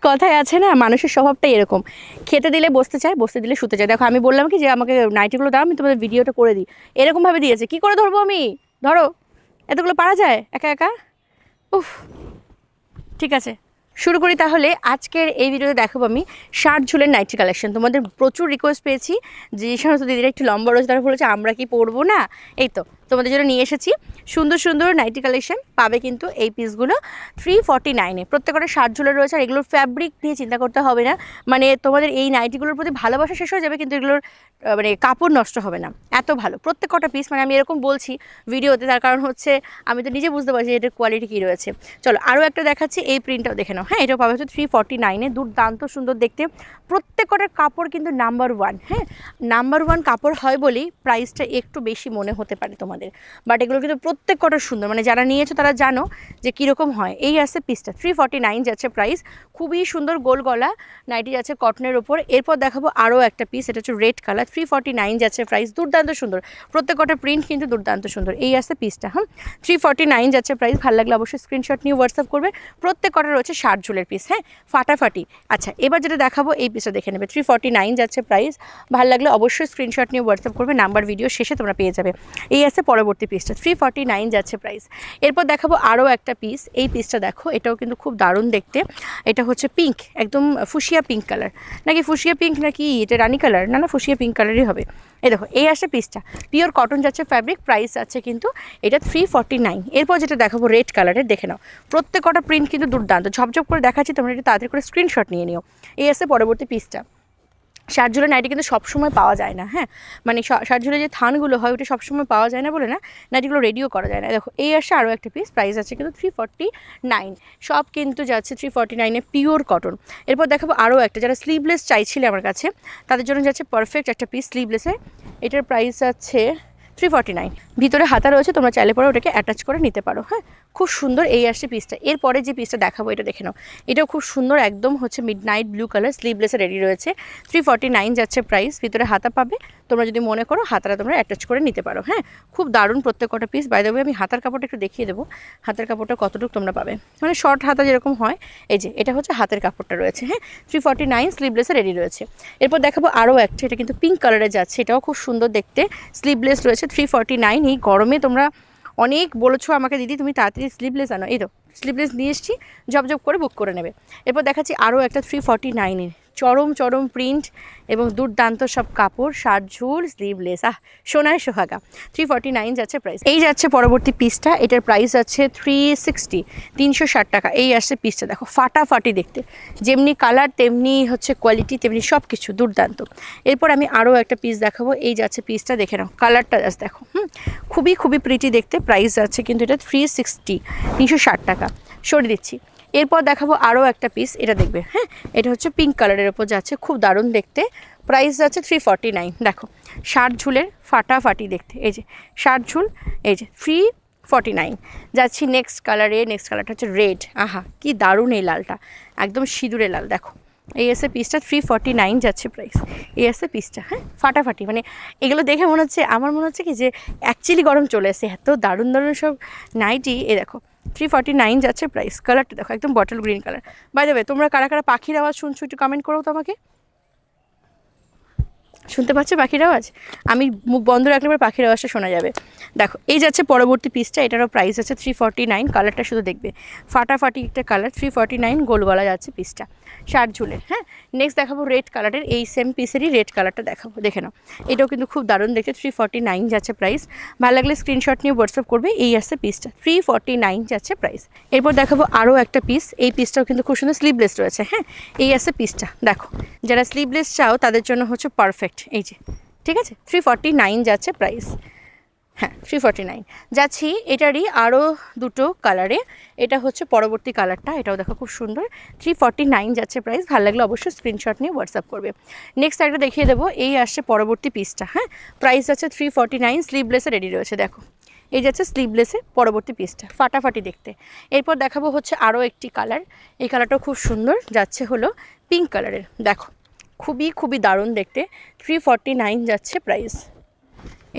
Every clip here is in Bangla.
কথায় আছে না, মানুষের স্বভাবটাই এরকম, খেতে দিলে বসতে চায়, বসতে দিলে শুতে চায়। দেখো আমি বললাম কি যে আমাকে নাইটিগুলো দাও, আমি তোমাদের ভিডিওটা করে দিই, এরকমভাবে দিয়েছে। কি করে ধরবো আমি? ধরো, এতগুলো পারা যায় একা একা? উফ, ঠিক আছে, শুরু করি তাহলে। আজকের এই ভিডিওতে দেখাবো আমি শার্ট ঝুলের নাইটি কালেকশন। তোমাদের প্রচুর রিকোয়েস্ট পেয়েছি, যে সমস্ত দিদিরা একটু লম্বা রয়েছে তারা বলেছে আমরা কি পরবো না, এই তো তোমাদের জন্য নিয়ে এসেছি সুন্দর সুন্দর নাইটি কালেকশন। পাবে কিন্তু এই পিসগুলো 349-এ, প্রত্যেকটা শার্ট ঝুলের রয়েছে। আর এগুলোর ফ্যাব্রিক নিয়ে চিন্তা করতে হবে না, মানে তোমাদের এই নাইটিগুলোর প্রতি ভালোবাসা শেষ হয়ে যাবে, কিন্তু এগুলোর মানে কাপড় নষ্ট হবে না, এত ভালো প্রত্যেকটা পিস। মানে আমি এরকম বলছি ভিডিওতে, তার কারণ হচ্ছে আমি তো নিজে বুঝতে পারছি এটার কোয়ালিটি কী রয়েছে। চলো আরও একটা দেখাচ্ছি, এই প্রিন্টটাও দেখে নাও। হ্যাঁ, এটাও পাবে হচ্ছে 349-এ, দুর্দান্ত সুন্দর দেখতে। প্রত্যেকটার কাপড় কিন্তু নাম্বার 1। হ্যাঁ, নাম্বার 1 কাপড় হয় বলেই প্রাইসটা একটু বেশি মনে হতে পারে তোমাদের, বাট এগুলো কিন্তু প্রত্যেকটা সুন্দর, মানে যারা নিয়েছো তারা জানো যে কীরকম হয়। এই আসছে পিসটা 349 যাচ্ছে প্রাইস, খুবই সুন্দর গোল গলা নাইটি যাচ্ছে কটনের ওপর। এরপর দেখাবো আরও একটা পিস, এটা হচ্ছে রেড কালার, 349 যাচ্ছে প্রাইস, দুর্দান্ত সুন্দর, প্রত্যেকটা প্রিন্ট কিন্তু দুর্দান্ত সুন্দর। এই আসছে পিসটা, হ্যাঁ 349 যাচ্ছে প্রাইস। ভালো লাগলে অবশ্যই স্ক্রিনশট নিয়ে হোয়াটসঅ্যাপ করবে। প্রত্যেকটা রয়েছে শার্ট ঝুলের পিস, হ্যাঁ ফাটাফাটি। আচ্ছা, এবার যেটা দেখাবো এই পিসটা দেখে নেবে, 349 যাচ্ছে প্রাইস। ভালো লাগলে অবশ্যই স্ক্রিনশট নিয়ে হোয়াটসঅ্যাপ করবে, নাম্বার ভিডিও শেষে তোমরা পেয়ে যাবে। এই আসছে পরবর্তী পিসটা, 349 যাচ্ছে প্রাইস। এরপর দেখাবো আরও একটা পিস, এই পিসটা দেখো, এটাও কিন্তু খুব দারুণ দেখতে। এটা হচ্ছে পিঙ্ক, একদম ফুসিয়া পিঙ্ক কালার, নাকি ফুসিয়া পিঙ্ক নাকি এটা রানি কালার, না না ফুসিয়া পিঙ্ক কালারই হবে। এই দেখো এই আসছে পিসটা, পিওর কটন যাচ্ছে ফ্যাব্রিক, প্রাইস আছে কিন্তু এটা 349। এরপর যেটা দেখাবো রেড কালারের, দেখে নাও প্রত্যেকটা প্রিন্ট কিন্তু দুর্দান্ত, ঝপঝপ করে দেখাচ্ছি, তোমরা এটা তাড়াতাড়ি করে স্ক্রিনশট নিয়ে নিও। এই আসছে পরবর্তী পিসটা। শার্ট ঝুলের নাইটি কিন্তু সবসময় পাওয়া যায় না, হ্যাঁ মানে শার্ট ঝুলের যে থানগুলো হয় ওটা সবসময় পাওয়া যায় না বলে না নাইটিগুলো রেডিও করা যায় না। দেখো এই আসছে আরও একটা পিস, প্রাইস আছে কিন্তু 349, সব কিন্তু যাচ্ছে 349-এ, পিওর কটন। এরপর দেখাবো আরও একটা, যারা স্লিভলেস চাইছিলে আমার কাছে তাদের জন্য যাচ্ছে পারফেক্ট একটা পিস স্লিভলেসে, এটার প্রাইস আছে 349। ভিতরে হাতা রয়েছে, তোমরা চাইলে পরে ওটাকে অ্যাটাচ করে নিতে পারো। হ্যাঁ, খুব সুন্দর। এই আসছে পিসটা। এরপরে যে পিসটা দেখাবো এটা দেখে নাও, এটাও খুব সুন্দর, একদম হচ্ছে মিডনাইট ব্লু কালার, স্লিভলেসে রেডি রয়েছে, 349 যাচ্ছে প্রাইস। ভিতরে হাতা পাবে, তোমরা যদি মনে করো হাতাটা তোমরা অ্যাটাচ করে নিতে পারো। হ্যাঁ, খুব দারুণ প্রত্যেকটা পিস। বাই দ্য ওয়ে আমি হাতার কাপড়টা একটু দেখিয়ে দেবো, হাতের কাপড়টা কতটুকু তোমরা পাবে, মানে শর্ট হাতা যেরকম হয়, এই যে এটা হচ্ছে হাতের কাপড়টা রয়েছে। হ্যাঁ, 349 স্লিভলেসে রেডি রয়েছে। এরপর দেখাবো আরও একটা, এটা কিন্তু পিঙ্ক কালারে যাচ্ছে, এটাও খুব সুন্দর দেখতে, স্লিভলেস রয়েছে, 349। এই গরমে তোমরা অনেক বলেছো আমাকে দিদি তুমি তাড়াতাড়ি স্লিভলেস আনো, এই তো স্লিভলেস নিয়ে এসেছি, ঝপঝপ করে বুক করে নেবে। এরপর দেখাচ্ছি আরও একটা 349-এর, চরম চরম প্রিন্ট এবং দুর্দান্ত সব কাপড়, শার্ট ঝুল, স্লিভলেস, সোনায় সোহাগা, 349 যাচ্ছে প্রাইস। এই যাচ্ছে পরবর্তী পিসটা, এটার প্রাইস আছে 360, 360 টাকা। এই আসছে পিসটা, দেখো ফাটাফাটি দেখতে, যেমনি কালার তেমনি হচ্ছে কোয়ালিটি, তেমনি সব কিছু দুর্দান্ত। এরপর আমি আরও একটা পিস দেখাবো, এই যাচ্ছে পিসটা, দেখে নাও কালারটা জাস্ট দেখো, খুবই খুবই প্রিটি দেখতে। প্রাইস আছে কিন্তু এটা 360, 360 টাকা। সরিয়ে দিচ্ছি। এরপর দেখাবো আরও একটা পিস, এটা দেখবে, হ্যাঁ এটা হচ্ছে পিঙ্ক কালারের ওপর যাচ্ছে, খুব দারুণ দেখতে, প্রাইস আছে 349। দেখো শার্ট ঝুলের ফাটাফাটি দেখতে, এই যে শার্ট ঝুল, এই যে 349। যাচ্ছি নেক্সট কালারে, নেক্সট কালারটা হচ্ছে রেড, আহা কি দারুণ এই লালটা, একদম সিঁদুরে লাল। দেখো এই এসে পিসটা 349 যাচ্ছে প্রাইস। এই এসে পিসটা, হ্যাঁ ফাটাফাটি, মানে এগুলো দেখে মনে হচ্ছে, আমার মনে হচ্ছে কি যে অ্যাকচুয়ালি গরম চলে এসে, এত দারুণ দারুণ সব নাইটি। এ দেখো 349 যাচ্ছে প্রাইস। কালারটা দেখো একদম bottle green colour. By the way তোমরা কারা কারা পাখির আওয়াজ শুনছো একটু কমেন্ট করো তো আমাকে, শুনতে পাচ্ছে পাখির আওয়াজ? আমি মুখ বন্ধ রাখলে পরে পাখির আওয়াজটা শোনা যাবে। দেখো এই যাচ্ছে পরবর্তী পিসটা, এটারও প্রাইস আছে 349। কালারটা শুধু দেখবে ফাটাফাটি একটা কালার, 349 গোলগলা যাচ্ছে পিসটা, শার্ট ঝুলের। হ্যাঁ, নেক্সট দেখাবো রেড কালারের, এই সেম পিসেরই রেড কালারটা দেখাবো, দেখে নাও এটাও কিন্তু খুব দারুণ দেখতে, 349 যাচ্ছে প্রাইস। ভালো লাগলে স্ক্রিনশট নিয়ে হোয়াটসঅ্যাপ করবে। এই আসছে পিসটা, 349 যাচ্ছে প্রাইস। এরপর দেখাবো আরও একটা পিস, এই পিসটাও কিন্তু খুব সুন্দর স্লিভলেস রয়েছে। হ্যাঁ, এই আসছে পিসটা, দেখো যারা স্লিভলেস চাও তাদের জন্য হচ্ছে পারফেক্ট, এই যে ঠিক আছে, 349 যাচ্ছে প্রাইস। হ্যাঁ 349 যাচ্ছি। এটারই আরও দুটো কালারে, এটা হচ্ছে পরবর্তী কালারটা, এটাও দেখো খুব সুন্দর, 349 যাচ্ছে প্রাইস। ভালো লাগলে অবশ্যই স্ক্রিনশট নিয়ে হোয়াটসঅ্যাপ করবে। নেক্সট একটা দেখিয়ে দেবো, এই আসছে পরবর্তী পিসটা। হ্যাঁ, প্রাইস আছে 349, স্লিভলেসে রেডি রয়েছে। দেখো এই যাচ্ছে স্লিভলেসে পরবর্তী পিসটা, ফাটাফাটি দেখতে। এরপর দেখাবো হচ্ছে আরও একটি কালার, এই কালারটাও খুব সুন্দর যাচ্ছে, হলো পিঙ্ক কালারের। দেখো খুবই খুবই দারুণ দেখতে, 349 যাচ্ছে প্রাইস।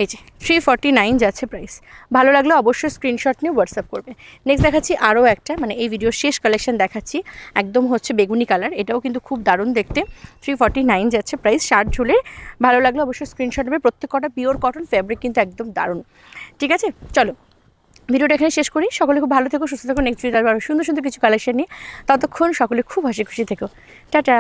এই যে 349 যাচ্ছে প্রাইস। ভালো লাগলে অবশ্যই স্ক্রিনশট নিয়ে হোয়াটসঅ্যাপ করবে। নেক্সট দেখাচ্ছি আরও একটা, মানে এই ভিডিওর শেষ কালেকশন দেখাচ্ছি, একদম হচ্ছে বেগুনি কালার, এটাও কিন্তু খুব দারুণ দেখতে। 349 যাচ্ছে প্রাইস, শার্ট ঝুলে। ভালো লাগলে অবশ্যই স্ক্রিনশট নেবে। প্রত্যেক কটা পিওর কটন ফ্যাব্রিক, কিন্তু একদম দারুণ। ঠিক আছে, চলো ভিডিওটা এখানে শেষ করি। সকলে খুব ভালো থেকো, সুস্থ থেকো। নেক্সট ভিডিও আরও সুন্দর সুন্দর কিছু কালেকশন নিয়ে, ততক্ষণ সকলে খুব হাসি খুশি থেকো। টাটা।